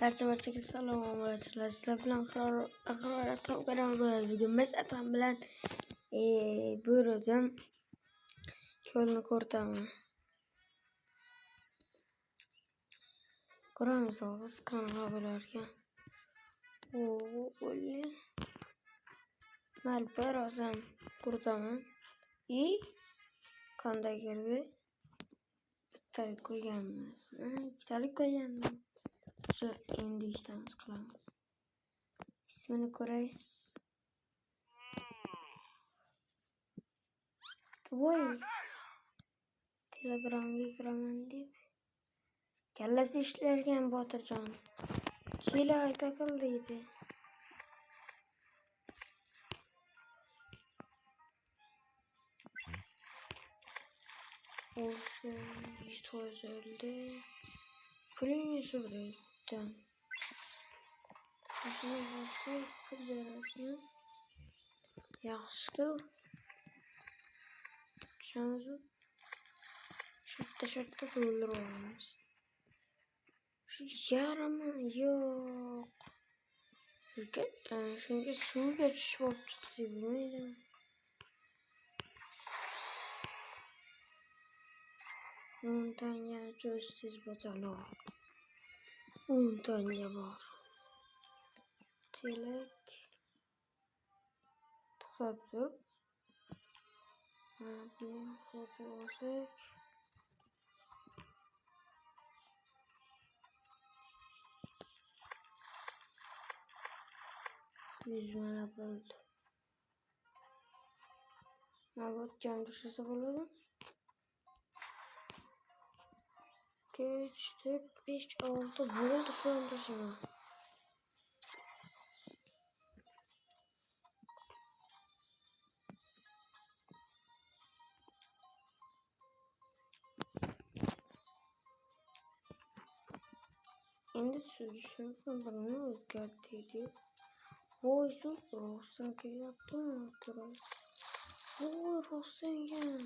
Barcha salom alaykum. Sizlar bilan atam bo'ladi. Bugun biz atam bilan buyurdim. Ko'lni ko'rtaman. Ko'ramiz hozir qanaqa bo'larkan. O'li. Mal birozam ko'rtaman. Qanday kirdi? Bittalik qo'yganmiz. Ikkitalik qo'yganmiz. Endi ishtamiz qilamiz. İsmini ko'ray. Voy. Telegramga kiraman deb. Kallasi ishlarkan Botirjon. Kela takil deydi. Olsun. 100 öldü. Kulüne şurada. Tamam. Şuna baksak kızarasın. Yaxşı. Şansı. Şartta doldururuz. Şu yaramın yok. Çünkü su geçiş olup çıksa bilmeydim. Montaña çözdüz batalım. Montaña var. Tilek. Tutabilir. Bunu fotoğrafı. Yüzmene buldu. Evet, can düşesi bulalım. 2, 3, 4, 5, 6 buldu şu anda sana. Şimdi sürüşün bunu özgürtüydü. Oy su Rostan ki yaptım arkadaş. Oy Rostan gel.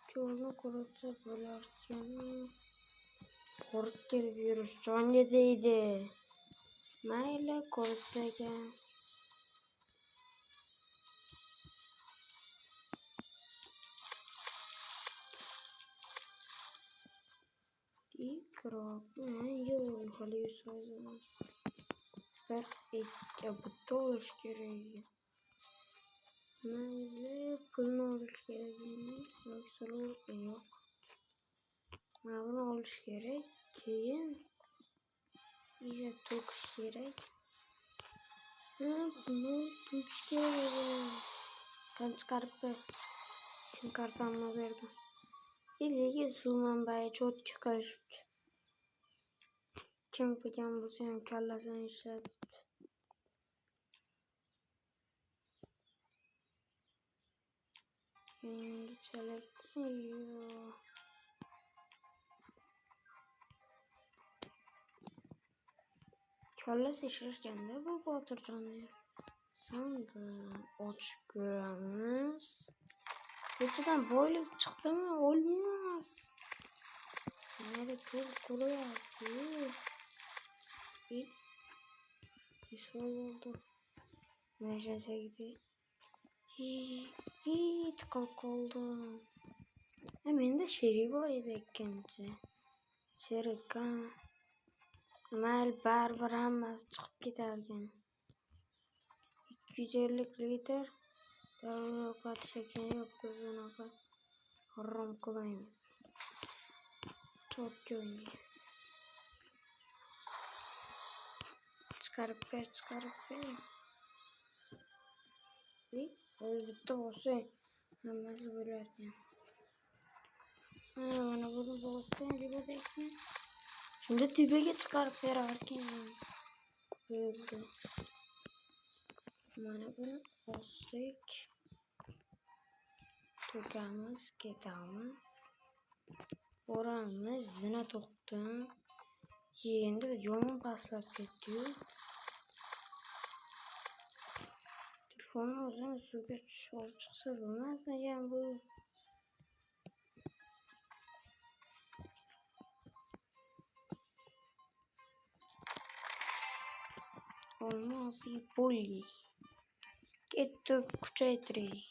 Çoğunu kurutsa bölerken. Kork gelip yürüş. Can yediydi. Neyle korksa gel. İkrop. Yok. Halıyız o zaman. Bu oluş gereği. Neyle bunu oluş gereği. Yoksa yok. Bunu oluş gerek. Keyin. İyice tokuş gerek. Bunu tokuş gerek. Kan çıkarıp ver. Sim kartamla verdim. İlgi su manbayı çok karışıktı. Kim kıcan bu senin kallasını işletti. Yengi çelek yiyor. Kallası işlerken de bu Batırcan diyor. Sandım aç göremiz. Geçiden böyle çıktı mı olmaz. Nerede kuru yaptı. Bir şey oldu. Meclise gidiyor. Hiç kalk oldu. Hemen de şeri var idi ikinci. Şerik ha. Mal barbar hammasi çıkıp giderken. 250 litre. Darrokat şeker yok kızın okat. Haram koymayız. Çok oynayız. Çıkarıp ver. Bitti olsun. Namazı bölerken. Bana bunu bozsun gibi bekle. Şimdi dibeye çıkarıp vererken. Böyle. Bana bunu bozdık. Tutamız, ketamız. Oranımız zina toktu. Yeğende yolun paslap gidiyor. Telefonun uzun su geçiş olup çıksa bilmez mi? Yani bu Olmaz. Bolli. Gittik kuchaytirik.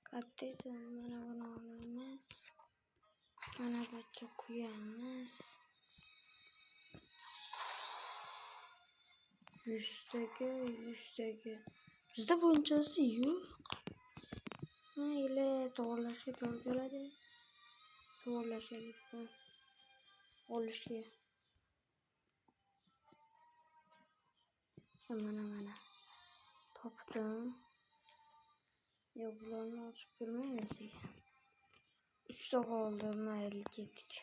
Kattaydi mana buni olamiz. Mana buncha quyamiz. 100'dagi. Bizda bunchasi yo'q. Mayli, to'g'rilashga to'g'ri keladi. To'g'rilashga olishga. Mana. Topdim. Yo'q, bularni ochib ko'rmaymiz. 3 ta qoldi, mayli ketdik.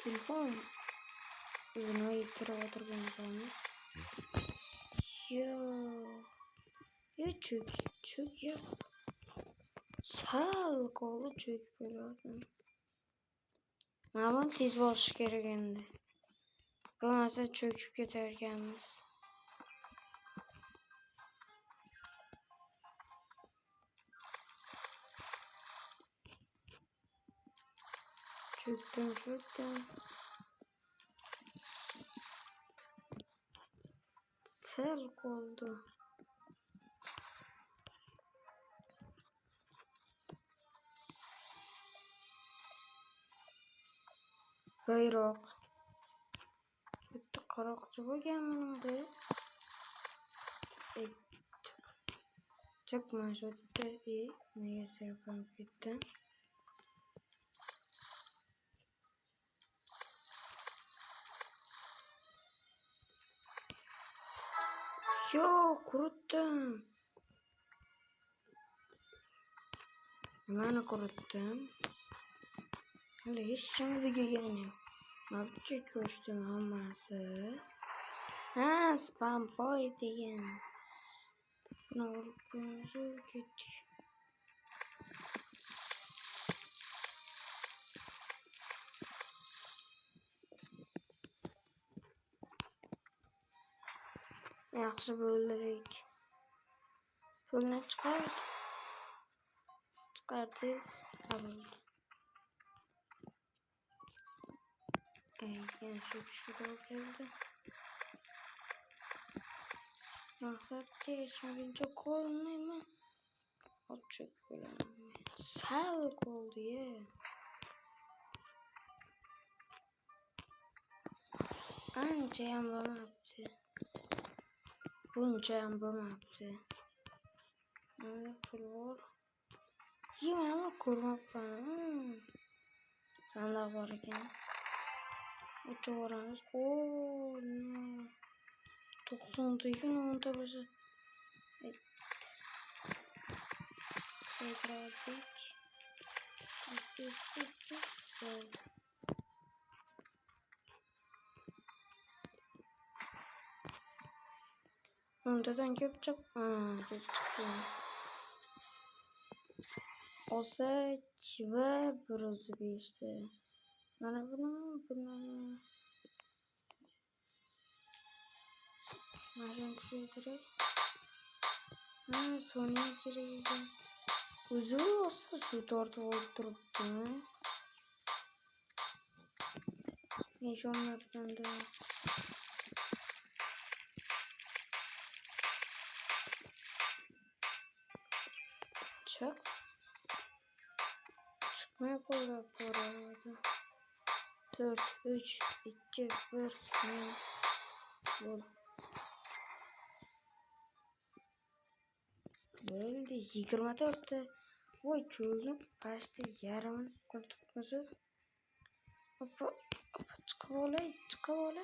Telefon. Buni kirib o'tirganimiz. Cho'k yo'q. Sal qoldi cho'k bo'ladi. Mana tez bosish kerak endi. Bo'lmasa cho'kib ketar ekanmiz. Cho'kdim. Sal qoldi. Bayroq. Bitta qaroqchi bo'lganman-da. Chiqma shu yerda. Nega sirpanib ketdim? Yo, quritdim. Nimani quritdim? Hali hech nima degani yo'q. Mabga ko'shdim hammasi. Spam boy degan. Buni olib qo'yamiz, ketdik. Yaxshi bo'ldik. Pulni chiqardik. Yana shu tushga keldi. Maqsadga erishmaguncha qolmayman. Ochiq bo'laman. Sal qoldi-ya. Ancha ham bo'lmabdi. Buncha ham bo'lmabdi. Mana pul bor. Mana ko'rmabman. Sandiq bor ekan. O'tiramiz. 90 ekan, 10 ta bo'lsa. Aytdik. Ondadan ko'p chiqdi. Osak va biroz berdi. Mana buni. Mana kuchaytirib. Soniya kerak ekan. O'zi suv tortib olib turibdi. Nechonlarganda. Çıkmaya koyuyorlar. 4, 3, 2, 1, Böyle 24'te oy köylü kaçtı yarımın koltukmuzu. Çıkıp olay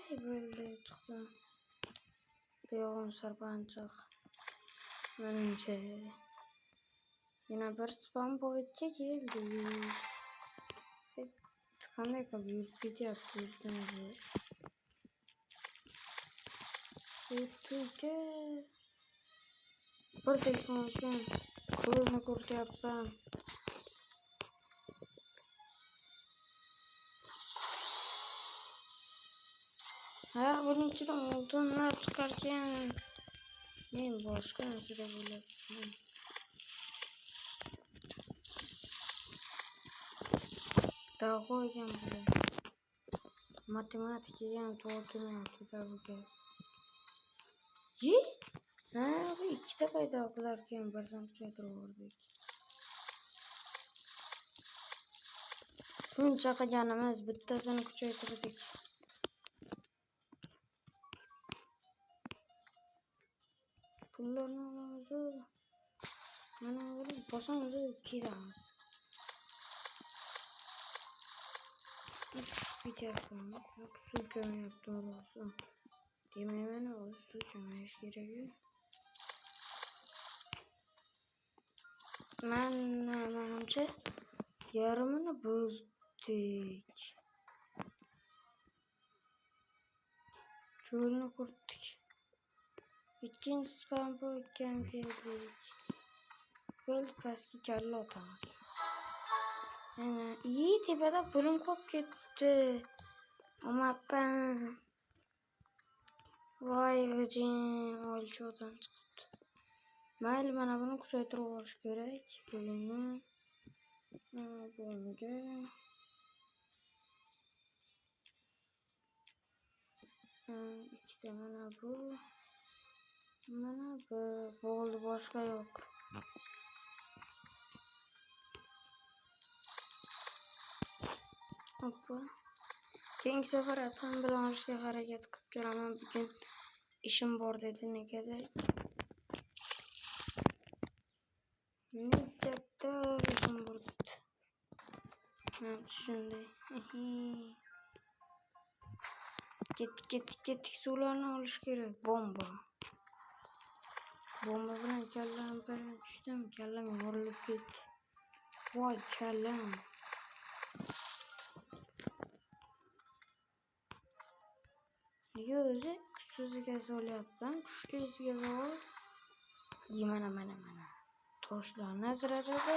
böyle çıktı. Yoğun sarpancık. Önce yine bir spam boyutça geldi. Tıkandı kaldı. Yürütücü yaptı. Yürütücü. Bir telefon için kurulunu kurdu yaptım. Bunun için olduğunlar çıkarken benim başka nasıl da böyle. Daha koyacağım buraya. Matematik yani doğru tabii ki. Ye? Ha bu iki defa daha kılarken bazen kucaydır oradaki. Bunun çakacağınımız bittasını kucaytırdık. Pullarını alamazdı. Bana böyle basamazdı iki daha. Bir dakika. Yok su göme yaptım olsun. Yemeğime ne olsun su göme hiç gerekiyor. Menimce yarımını bulduk. Çölünü kurttuk. İkinci spam boyutken girdik. Böyle paski kelle otamaz. Yani iyi tepede bölüm kop gitti. Ama ben vay gıcım ölçüyordan çıktı. Mayli bana bunu kuşaytır oluş gerek. Bölümü bölümde iki de bana bu oldu başka yok. Hoppa. Keyingi sefer atan bilan hareket qilib kelaman. Bugun ishim bor dedi negadir. Negadir ishim bor dedi. Men tushundim. Ketdik suvlarni olish kerak. Bomba bilan kallam bilan tushdim. Kallam yorilib ketdi. Voy kallam. O'zi kuchsizga solyapman. Kuchlisiga sol. Mana. Toshlarni ajratadi.